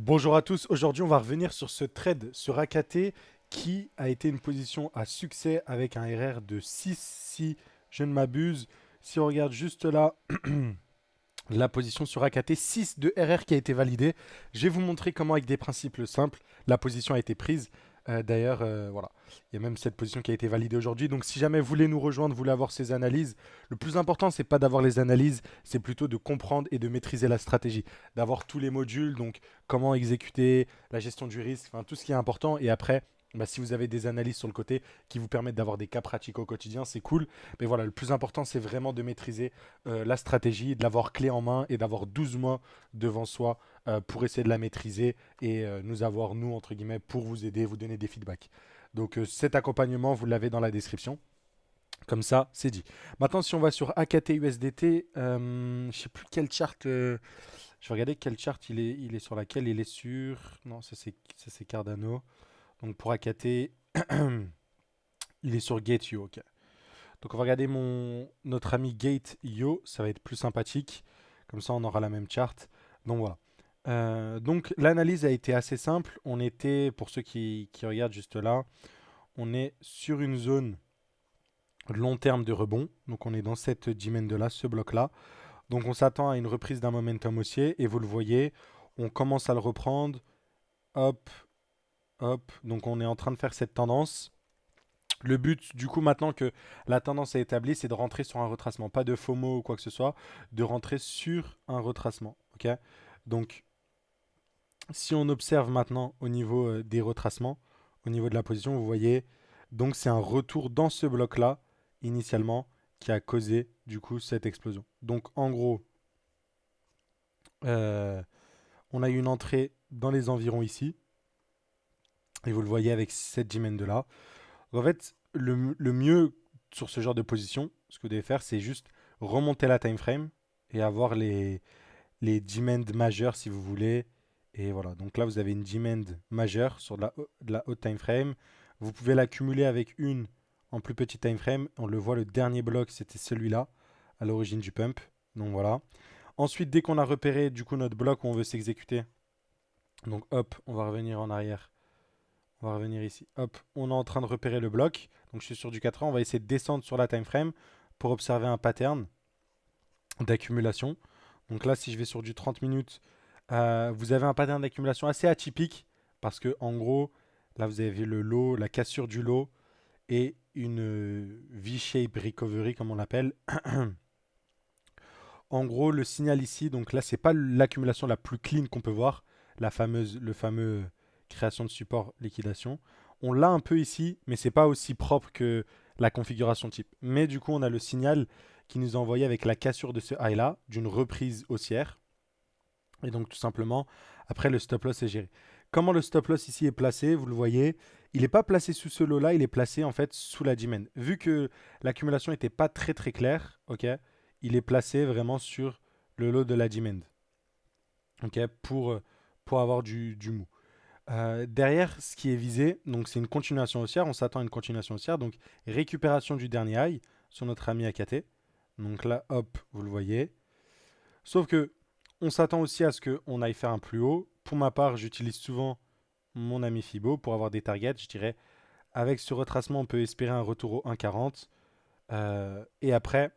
Bonjour à tous, aujourd'hui on va revenir sur ce trade sur AKT qui a été une position à succès avec un RR de 6 si je ne m'abuse. Si on regarde juste là, la position sur AKT, 6 de RR qui a été validé. Je vais vous montrer comment avec des principes simples, la position a été prise. D'ailleurs, voilà, il y a même cette position qui a été validée aujourd'hui. Donc si jamais vous voulez nous rejoindre, vous voulez avoir ces analyses, le plus important, c'est pas d'avoir les analyses, c'est plutôt de comprendre et de maîtriser la stratégie. D'avoir tous les modules, donc comment exécuter, la gestion du risque, enfin tout ce qui est important. Et après, bah, si vous avez des analyses sur le côté qui vous permettent d'avoir des cas pratiques au quotidien, c'est cool. Mais voilà, le plus important, c'est vraiment de maîtriser la stratégie, de l'avoir clé en main et d'avoir 12 mois devant soi pour essayer de la maîtriser et nous avoir, nous, entre guillemets, pour vous aider, vous donner des feedbacks. Donc cet accompagnement, vous l'avez dans la description. Comme ça, c'est dit. Maintenant, si on va sur AKT USDT, je ne sais plus quel chart. Je vais regarder quel chart il est sur laquelle. Il est sur. Non, ça c'est Cardano. Donc pour AKT, il est sur Gate.io. Ok. Donc on va regarder notre ami Gate.io. Ça va être plus sympathique. Comme ça, on aura la même charte. Donc voilà. Donc l'analyse a été assez simple. On était, pour ceux qui regardent juste là, on est sur une zone long terme de rebond. Donc on est dans cette dimension de là, ce bloc-là. Donc on s'attend à une reprise d'un momentum haussier. Et vous le voyez, on commence à le reprendre. Hop, hop. Donc on est en train de faire cette tendance. Le but, du coup, maintenant que la tendance est établie, c'est de rentrer sur un retracement. Pas de FOMO ou quoi que ce soit, de rentrer sur un retracement. Ok. Donc si on observe maintenant au niveau des retracements, au niveau de la position, vous voyez, donc c'est un retour dans ce bloc-là, initialement, qui a causé du coup cette explosion. Donc en gros, euh, on a eu une entrée dans les environs ici, et vous le voyez avec cette dimen de là. En fait, le mieux sur ce genre de position, ce que vous devez faire, c'est juste remonter la time frame et avoir les demands majeures si vous voulez. Et voilà, donc là vous avez une demand majeure sur de la haute time frame. Vous pouvez l'accumuler avec une en plus petit time frame. On le voit, le dernier bloc c'était celui-là à l'origine du pump. Donc voilà. Ensuite, dès qu'on a repéré du coup notre bloc où on veut s'exécuter, donc hop, on va revenir en arrière. On va revenir ici. Hop, on est en train de repérer le bloc. Donc je suis sur du 4 ans. On va essayer de descendre sur la time frame pour observer un pattern d'accumulation. Donc là, si je vais sur du 30 minutes, vous avez un pattern d'accumulation assez atypique parce que en gros, là vous avez vu le low, la cassure du low et une V-shape recovery comme on l'appelle. En gros, le signal ici, donc là c'est pas l'accumulation la plus clean qu'on peut voir, le fameux création de support liquidation. On l'a un peu ici, mais c'est pas aussi propre que la configuration type. Mais du coup, on a le signal qui nous a envoyé avec la cassure de ce high là, d'une reprise haussière. Et donc tout simplement, après le stop loss est géré. Comment le stop loss ici est placé, vous le voyez, il n'est pas placé sous ce lot-là, il est placé en fait sous la demand. Vu que l'accumulation n'était pas très très claire, ok, il est placé vraiment sur le lot de la demand, ok, pour avoir du mou. Derrière, ce qui est visé, donc c'est une continuation haussière, on s'attend à une continuation haussière, donc récupération du dernier high sur notre ami AKT. Donc là, hop, vous le voyez. Sauf que on s'attend aussi à ce qu'on aille faire un plus haut. Pour ma part, j'utilise souvent mon ami Fibo pour avoir des targets. Je dirais, avec ce retracement, on peut espérer un retour au 1,40. Et après,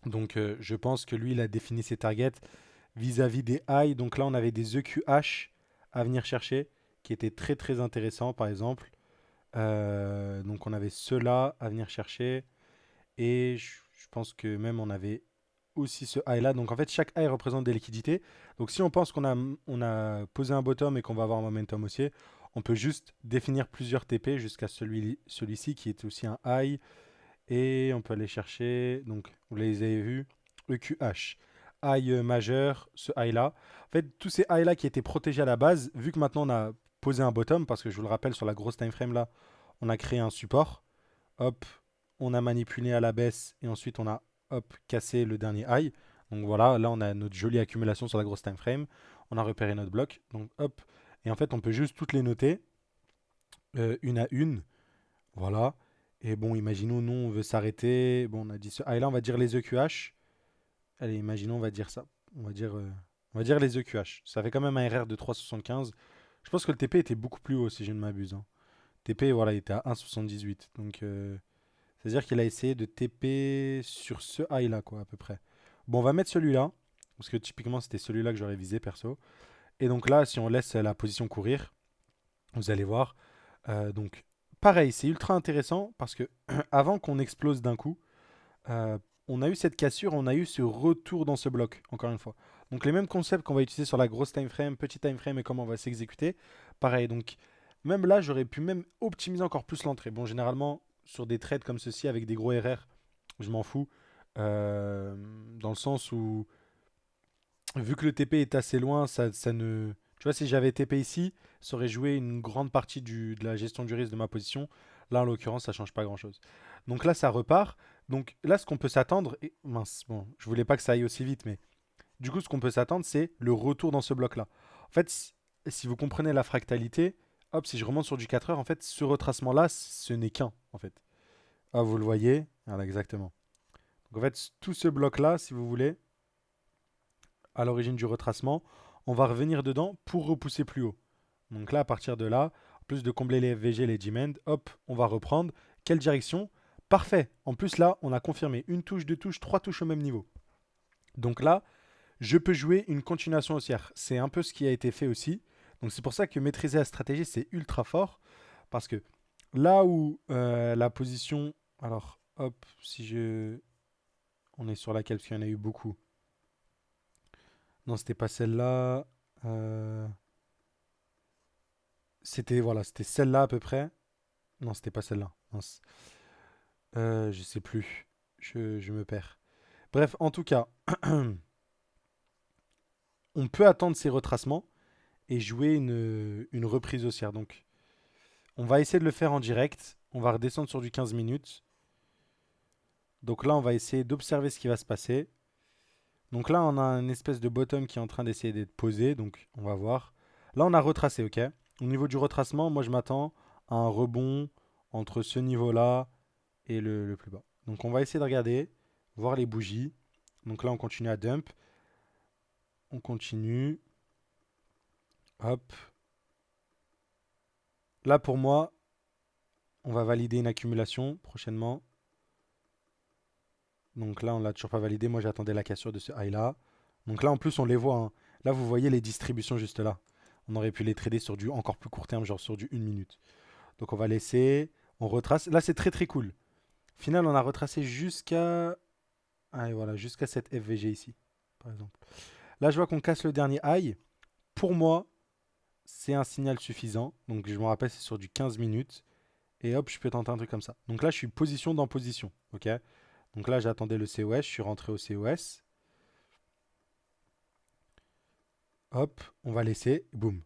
donc je pense que lui, il a défini ses targets vis-à-vis des highs. Donc là, on avait des EQH à venir chercher qui étaient très très intéressants, par exemple. Donc on avait ceux-là à venir chercher. Et je pense que même on avait aussi ce high là. Donc en fait, chaque high représente des liquidités. Donc si on pense qu'on a posé un bottom et qu'on va avoir un momentum haussier, on peut juste définir plusieurs TP jusqu'à celui-ci qui est aussi un high. Et on peut aller chercher, donc vous les avez vus, EQH. High majeur, ce high là. En fait, tous ces high là qui étaient protégés à la base, vu que maintenant on a posé un bottom, parce que je vous le rappelle, sur la grosse time frame là, on a créé un support. Hop, on a manipulé à la baisse et ensuite on a hop cassé le dernier high. Donc voilà, là on a notre jolie accumulation sur la grosse time frame. On a repéré notre bloc. Donc hop, et en fait on peut juste toutes les noter une à une. Voilà. Et bon, imaginons nous on veut s'arrêter. Bon, on a dit ce high là, on va dire les EQH. Allez, imaginons on va dire ça. On va dire On va dire les EQH. Ça fait quand même un RR de 3,75. Je pense que le TP était beaucoup plus haut si je ne m'abuse, hein. TP, voilà, il était à 1,78. Donc, c'est-à-dire qu'il a essayé de TP sur ce high là, quoi, à peu près. Bon, on va mettre celui-là. Parce que typiquement, c'était celui-là que j'aurais visé, perso. Et donc là, si on laisse la position courir, vous allez voir. Donc, pareil, c'est ultra intéressant parce que avant qu'on explose d'un coup, euh, on a eu cette cassure, on a eu ce retour dans ce bloc, encore une fois. Donc, les mêmes concepts qu'on va utiliser sur la grosse time frame, petit time frame et comment on va s'exécuter. Pareil, donc, même là, j'aurais pu même optimiser encore plus l'entrée. Bon, généralement, sur des trades comme ceci, avec des gros RR, je m'en fous. Euh, Dans le sens où vu que le TP est assez loin, ça ne. Tu vois, si j'avais TP ici, ça aurait joué une grande partie de la gestion du risque de ma position. Là, en l'occurrence, ça change pas grand-chose. Donc là, ça repart. Donc là, ce qu'on peut s'attendre. Mince, bon, je voulais pas que ça aille aussi vite, mais du coup, ce qu'on peut s'attendre, c'est le retour dans ce bloc-là. En fait, si vous comprenez la fractalité, hop, si je remonte sur du 4 heures, en fait, ce retracement-là, ce n'est qu'un, en fait. Ah, vous le voyez. Voilà, exactement. Donc en fait, tout ce bloc-là, si vous voulez, à l'origine du retracement, on va revenir dedans pour repousser plus haut. Donc là, à partir de là, en plus de combler les FVG, les demand, hop, on va reprendre. Quelle direction? Parfait. En plus là, on a confirmé une touche, deux touches, trois touches au même niveau. Donc là, je peux jouer une continuation haussière. C'est un peu ce qui a été fait aussi. Donc c'est pour ça que maîtriser la stratégie, c'est ultra fort. Parce que là où la position... Alors, hop, si je... On est sur laquelle? Parce qu'il y en a eu beaucoup. Non, c'était pas celle-là. Euh, C'était voilà, c'était celle-là à peu près. Non, c'était pas celle-là. Mince. Je sais plus. Je me perds. Bref, en tout cas, on peut attendre ces retracements et jouer une reprise haussière. Donc, on va essayer de le faire en direct. On va redescendre sur du 15 minutes. Donc là, on va essayer d'observer ce qui va se passer. Donc là, on a une espèce de bottom qui est en train d'essayer d'être posé. Donc, on va voir. Là, on a retracé, ok? Au niveau du retracement, moi, je m'attends à un rebond entre ce niveau-là et le plus bas. Donc, on va essayer de regarder, voir les bougies. Donc là, on continue à dump. On continue. Hop. Là, pour moi, on va valider une accumulation prochainement. Donc là, on l'a toujours pas validé. Moi, j'attendais la cassure de ce high-là. Donc là, en plus, on les voit, hein. Là, vous voyez les distributions juste là. On aurait pu les trader sur du encore plus court terme, genre sur du 1 minute. Donc on va laisser. On retrace. Là, c'est très très cool. Au final, on a retracé jusqu'à. Ah, et voilà, jusqu'à cette FVG ici, par exemple. Là, je vois qu'on casse le dernier high. Pour moi, c'est un signal suffisant. Donc je me rappelle, c'est sur du 15 minutes. Et hop, je peux tenter un truc comme ça. Donc là, je suis position dans position. Ok. Donc là, j'attendais le COS. Je suis rentré au COS. Hop, on va laisser. Boum.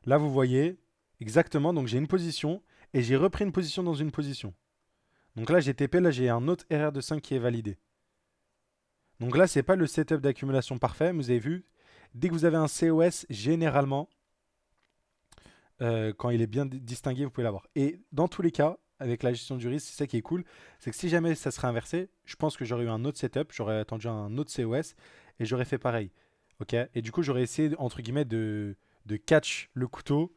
Là, vous voyez exactement. Donc j'ai une position. Et j'ai repris une position dans une position. Donc là, j'ai TP. Là, j'ai un autre RR de 5 qui est validé. Donc là, c'est pas le setup d'accumulation parfait. Mais vous avez vu, dès que vous avez un COS, généralement, quand il est bien distingué, vous pouvez l'avoir. Et dans tous les cas, avec la gestion du risque, c'est ça qui est cool, c'est que si jamais ça serait inversé, je pense que j'aurais eu un autre setup, j'aurais attendu un autre COS et j'aurais fait pareil. Ok. Et du coup, j'aurais essayé, entre guillemets, de catch le couteau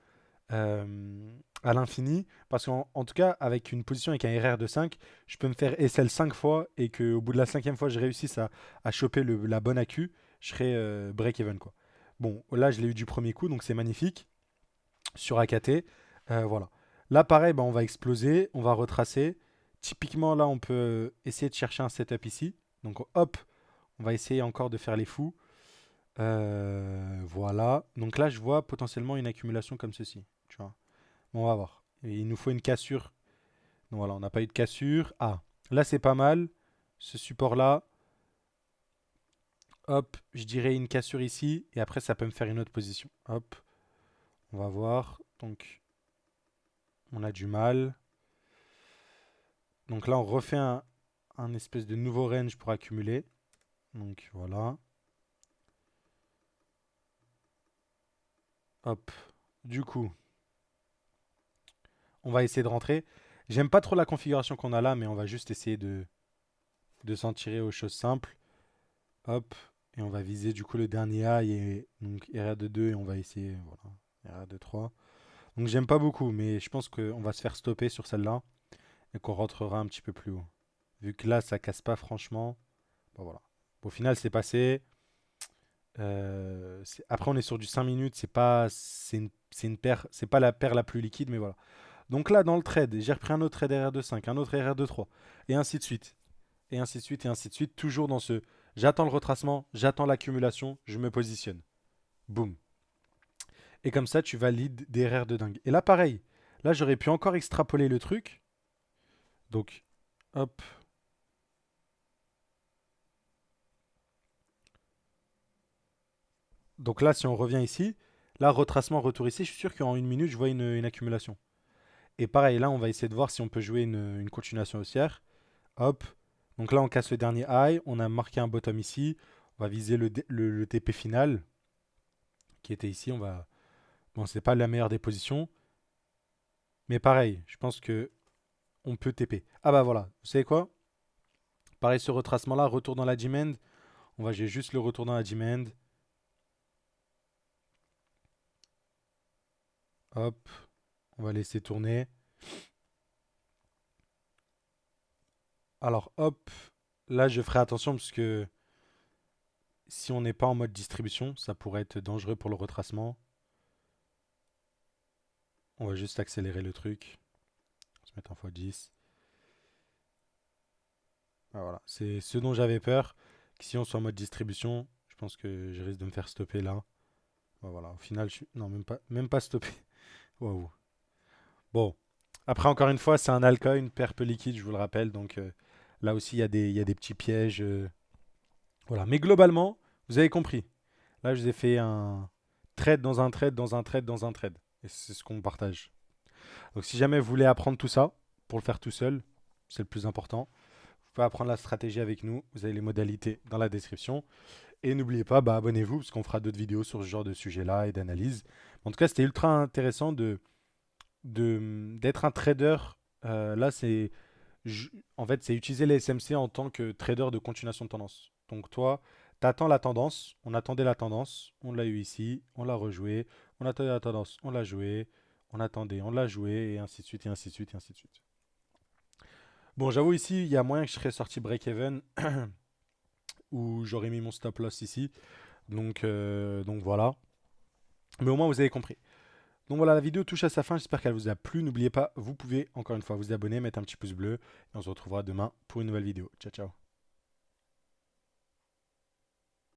euh, à l'infini. Parce qu'en tout cas, avec une position avec un RR de 5, je peux me faire SL 5 fois et qu'au bout de la cinquième fois, je réussisse à choper la bonne accu, je serais break-even, quoi. Bon, là, je l'ai eu du premier coup, donc c'est magnifique sur AKT. Voilà. Là, pareil, bah, on va exploser, on va retracer. Typiquement, là, on peut essayer de chercher un setup ici. Donc, hop, on va essayer encore de faire les fous. Voilà. Donc là, je vois potentiellement une accumulation comme ceci. Tu vois. Bon, on va voir. Et il nous faut une cassure. Donc voilà, on n'a pas eu de cassure. Ah, là, c'est pas mal. Ce support-là. Hop, je dirais une cassure ici. Et après, ça peut me faire une autre position. Hop, on va voir. Donc, on a du mal. Donc là, on refait un espèce de nouveau range pour accumuler. Donc voilà. Hop. Du coup, on va essayer de rentrer. J'aime pas trop la configuration qu'on a là, mais on va juste essayer de s'en tirer aux choses simples. Hop. Et on va viser du coup le dernier high et donc RR de 2 et on va essayer, voilà, RR de 3. Donc j'aime pas beaucoup, mais je pense qu'on va se faire stopper sur celle-là et qu'on rentrera un petit peu plus haut. Vu que là, ça casse pas franchement. Bon, voilà. Au final, c'est passé. Après, on est sur du 5 minutes. C'est une paire. C'est pas la paire la plus liquide, mais voilà. Donc là, dans le trade, j'ai repris un autre trade RR de 5, un autre RR de 3, et ainsi de suite. Et ainsi de suite, et ainsi de suite. Toujours dans ce. J'attends le retracement, j'attends l'accumulation, je me positionne. Boum. Et comme ça, tu valides des RR de dingue. Et là, pareil. Là, j'aurais pu encore extrapoler le truc. Donc, hop. Donc là, si on revient ici, là, retracement, retour ici, je suis sûr qu'en une minute, je vois une accumulation. Et pareil, là, on va essayer de voir si on peut jouer une continuation haussière. Hop. Donc là, on casse le dernier high. On a marqué un bottom ici. On va viser le TP final qui était ici. On va. Bon, c'est pas la meilleure des positions. Mais pareil, je pense que on peut TP. Ah bah voilà. Vous savez quoi? Pareil, ce retracement-là, retour dans la demand. On va j'ai juste le retour dans la demand. Hop. On va laisser tourner. Alors, hop. Là, je ferai attention parce que si on n'est pas en mode distribution, ça pourrait être dangereux pour le retracement. On va juste accélérer le truc. On va se mettre en x10. Ah, voilà. C'est ce dont j'avais peur. Que si on soit en mode distribution, je pense que je risque de me faire stopper là. Ah, voilà. Au final, je suis. Non, même pas stoppé. Waouh. Bon. Après, encore une fois, c'est un altcoin, paire peu liquide, je vous le rappelle. Donc là aussi, il y a des petits pièges. Voilà. Mais globalement, vous avez compris. Là, je vous ai fait un trade dans un trade, dans un trade, dans un trade. Et c'est ce qu'on partage. Donc si jamais vous voulez apprendre tout ça, pour le faire tout seul, c'est le plus important. Vous pouvez apprendre la stratégie avec nous. Vous avez les modalités dans la description. Et n'oubliez pas, bah, abonnez-vous parce qu'on fera d'autres vidéos sur ce genre de sujet-là et d'analyse. En tout cas, c'était ultra intéressant d'être un trader. Là, en fait, c'est utiliser les SMC en tant que trader de continuation de tendance. Donc toi, tu attends la tendance. On attendait la tendance. On l'a eu ici. On l'a rejoué. On attendait la tendance. On l'a joué. On attendait. On l'a joué. Et ainsi de suite, et ainsi de suite, et ainsi de suite. Bon, j'avoue ici, il y a moyen que je serais sorti break-even ou j'aurais mis mon stop loss ici. Donc voilà. Mais au moins, vous avez compris. Donc voilà, la vidéo touche à sa fin. J'espère qu'elle vous a plu. N'oubliez pas, vous pouvez encore une fois vous abonner, mettre un petit pouce bleu. Et on se retrouvera demain pour une nouvelle vidéo. Ciao, ciao.